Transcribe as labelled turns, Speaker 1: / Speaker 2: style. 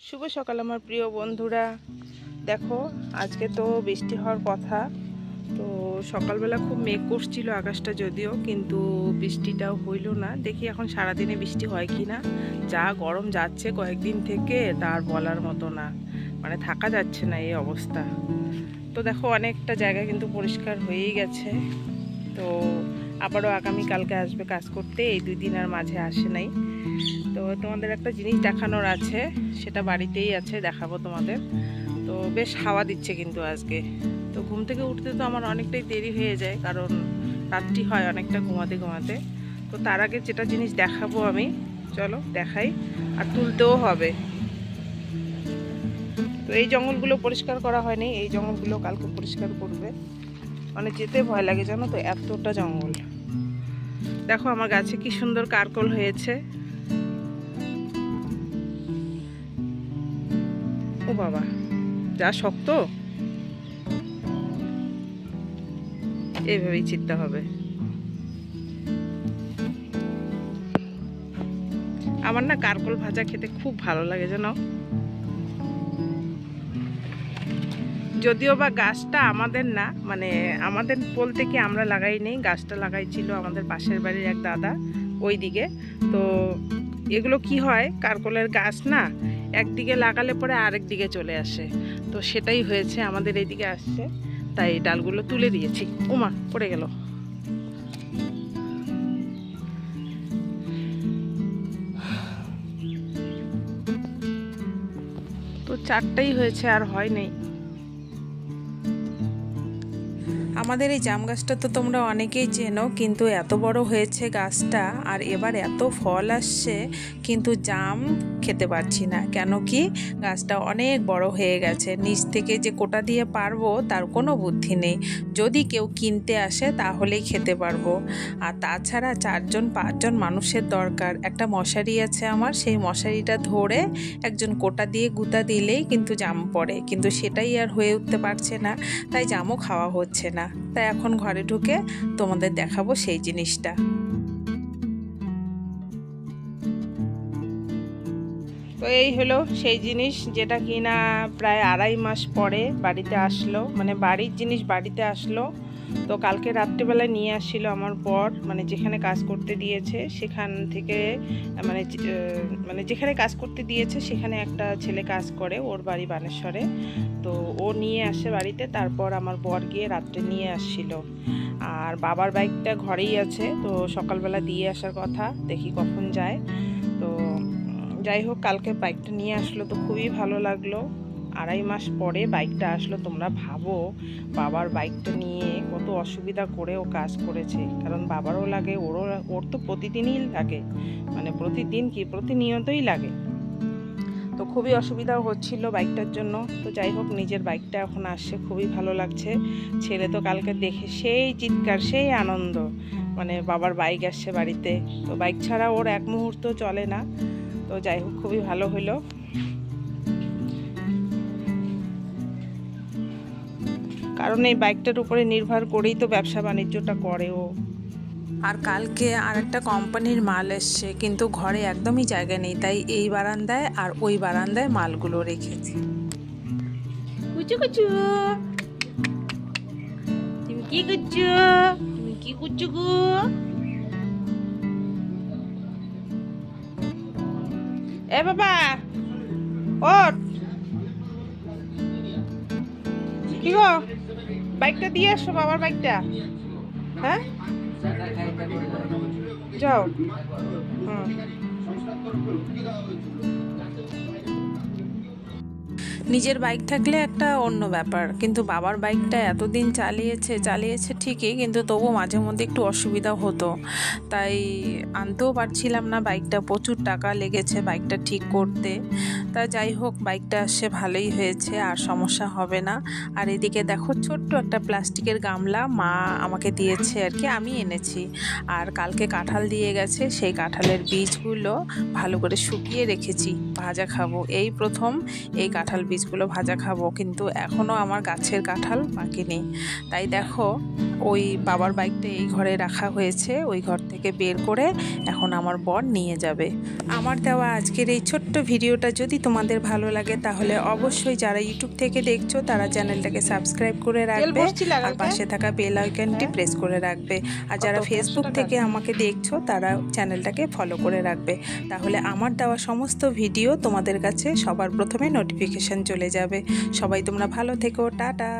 Speaker 1: শুভ সকাল আমার প্রিয় বন্ধুরা। দেখো আজকে তো বৃষ্টি হওয়ার কথা, তো সকালবেলা খুব মেঘ করছিল আকাশটা, যদিও কিন্তু বৃষ্টিটাও হইল না। দেখি এখন সারাদিনে বৃষ্টি হয় কি না। যা গরম যাচ্ছে কয়েকদিন থেকে তার বলার মতো না, মানে থাকা যাচ্ছে না এই অবস্থা। তো দেখো অনেকটা জায়গা কিন্তু পরিষ্কার হয়েই গেছে। তো আবারও আগামীকালকে আসবে কাজ করতে, এই 2 দিন আর মাঝে আসে নাই। তো তোমাদের একটা জিনিস দেখানোর আছে, সেটা বাড়িতেই আছে, দেখাবো তোমাদের। তো বেশ হাওয়া দিচ্ছে কিন্তু আজকে। তো ঘুম থেকে উঠতে তো আমার অনেকটাই দেরি হয়ে যায়, কারণ রাত্রি হয় অনেকটা ঘুমাতে ঘুমাতে। তো তার আগে যেটা জিনিস দেখাবো আমি, চলো দেখাই, আর তুলতেও হবে। তো এই জঙ্গলগুলো পরিষ্কার করা হয়নি, এই জঙ্গলগুলো কালকে পরিষ্কার করবে। মানে যেতে ভয় লাগে জানো তো, এতটা জঙ্গল। দেখো আমার গাছে কি সুন্দর কারকল হয়েছে। ও বাবা, যা শক্ত, এইভাবেই চিন্তা হবে। আমার না কারকল ভাজা খেতে খুব ভালো লাগে জানো। যদিও বা গাছটা আমাদের না, মানে আমাদের বলতে কি আমরা লাগাইনি, গাছটা লাগাইছিল আমাদের পাশের বাড়ির এক দাদা ওই দিকে। তো এগুলো কি হয়, কারকলের গাছ না একদিকে লাগালে পরে আরেক দিকে চলে আসে। তো সেটাই হয়েছে, আমাদের এইদিকে আসছে, তাই ডালগুলো তুলে দিয়েছি। ওমা পড়ে গেল। তো 4টাই হয়েছে, আর হয় নাই। আমাদের এই জাম গাছটা তো তোমরা অনেকেই চেনো, কিন্তু এত বড় হয়েছে গাছটা, আর এবার এত ফল আসছে, কিন্তু জাম খেতে পারছি না। কেন কি, গাছটা অনেক বড় হয়ে গেছে, নিচ থেকে যে কোটা দিয়ে পারবো তার কোনো বুদ্ধি নেই। যদি কেউ কিনতে আসে তাহলেই খেতে পারবো। আর তাছাড়া 4-5জন মানুষের দরকার। একটা মশারি আছে আমার, সেই মশারিটা ধরে একজন কোটা দিয়ে গুঁতা দিলেই কিন্তু জাম পড়ে, কিন্তু সেটাই আর হয়ে উঠতে পারছে না, তাই জামও খাওয়া হচ্ছে না। তাই এখন ঘরে ঢুকে তোমাদের দেখাবো সেই জিনিসটা। তো এই হলো সেই জিনিস, যেটা কিনা প্রায় 2.5 মাস পরে বাড়িতে আসলো, মানে বাড়ির জিনিস বাড়িতে আসলো। তো কালকে রাত্রিবেলায় নিয়ে আসছিল আমার বর, মানে যেখানে কাজ করতে দিয়েছে সেখান থেকে, মানে মানে যেখানে কাজ করতে দিয়েছে সেখানে একটা ছেলে কাজ করে, ওর বাড়ি বানেশ্বরে। তো ও নিয়ে আসে বাড়িতে, তারপর আমার বর গিয়ে রাত্রে নিয়ে আসছিল। আর বাবার বাইকটা ঘরেই আছে, তো সকালবেলা দিয়ে আসার কথা, দেখি কখন যায়। তো যাই হোক, কালকে বাইকটা নিয়ে আসলো, তো খুবই ভালো লাগলো। 2.5 মাস পরে বাইকটা আসলো। তোমরা ভাবো বাবার বাইকটা নিয়ে কত অসুবিধা করে ও কাজ করেছে, কারণ বাবারও লাগে, ওর তো প্রতিদিনই লাগে, মানে প্রতিদিন কি প্রতিনিয়তই লাগে। তো খুবই অসুবিধা হচ্ছিল বাইকটার জন্য। তো যাই হোক, নিজের বাইকটা এখন আসছে, খুবই ভালো লাগছে। ছেলে তো কালকে দেখে সেই চিৎকার, সেই আনন্দ, মানে বাবার বাইক আসছে বাড়িতে। তো বাইক ছাড়া ওর এক মুহূর্ত চলে না। তো যাই হোক, খুবই ভালো হলো। কারণ এই বাইকটার উপরে নির্ভর করেই তো ব্যবসা বাণিজ্যটা করে ও। আর কালকে আর একটা কোম্পানির মাল এসছে, কিন্তু ঘরে একদমই জায়গা নেই, তাই এই বারান্দায় আর ওই বারান্দায় মালগুলো রেখেছি। কুচু কুচু, তুমি কি করছো? তুমি কি করছো গো? এ বাবা ওঠ, কি গো, বাইকটা দিয়ে আসো, বাবার বাইকটা। হ্যাঁ যাও। নিজের বাইক থাকলে একটা অন্য ব্যাপার, কিন্তু বাবার বাইকটা এতদিন চালিয়েছে ঠিকই, কিন্তু তবু মাঝে মধ্যে একটু অসুবিধা হতো, তাই আনতেও পারছিলাম না বাইকটা। প্রচুর টাকা লেগেছে বাইকটা ঠিক করতে। তা যাই হোক, বাইকটা আসছে, ভালোই হয়েছে, আর সমস্যা হবে না। আর এদিকে দেখো ছোট্ট একটা প্লাস্টিকের গামলা মা আমাকে দিয়েছে আর কি, আমি এনেছি। আর কালকে কাঁঠাল দিয়ে গেছে, সেই কাঁঠালের বীজগুলো ভালো করে শুকিয়ে রেখেছি, ভাজা খাবো। এই প্রথম এই কাঁঠাল বীজগুলো ভাজা খাবো, কিন্তু এখনও আমার গাছের কাঁঠাল পাকেনি। তাই দেখো ওই বাবার বাইকটা এই ঘরে রাখা হয়েছে, ওই ঘর থেকে বের করে এখন আমার বর নিয়ে যাবে। আমার দেওয়া আজকের এই ছোট্ট ভিডিওটা যদি তোমাদের ভালো লাগে তাহলে অবশ্যই যারা ইউটিউব থেকে দেখছো তারা চ্যানেলটাকে সাবস্ক্রাইব করে রাখবে আর পাশে থাকা বেল আইকনটি প্রেস করে রাখবে। আর যারা ফেসবুক থেকে আমাকে দেখছো তারা চ্যানেলটাকে ফলো করে রাখবে, তাহলে আমার দেওয়া সমস্ত ভিডিও তোমাদের কাছে সবার প্রথমে নোটিফিকেশন চলে যাবে। সবাই তোমরা ভালো থেকো, টাটা।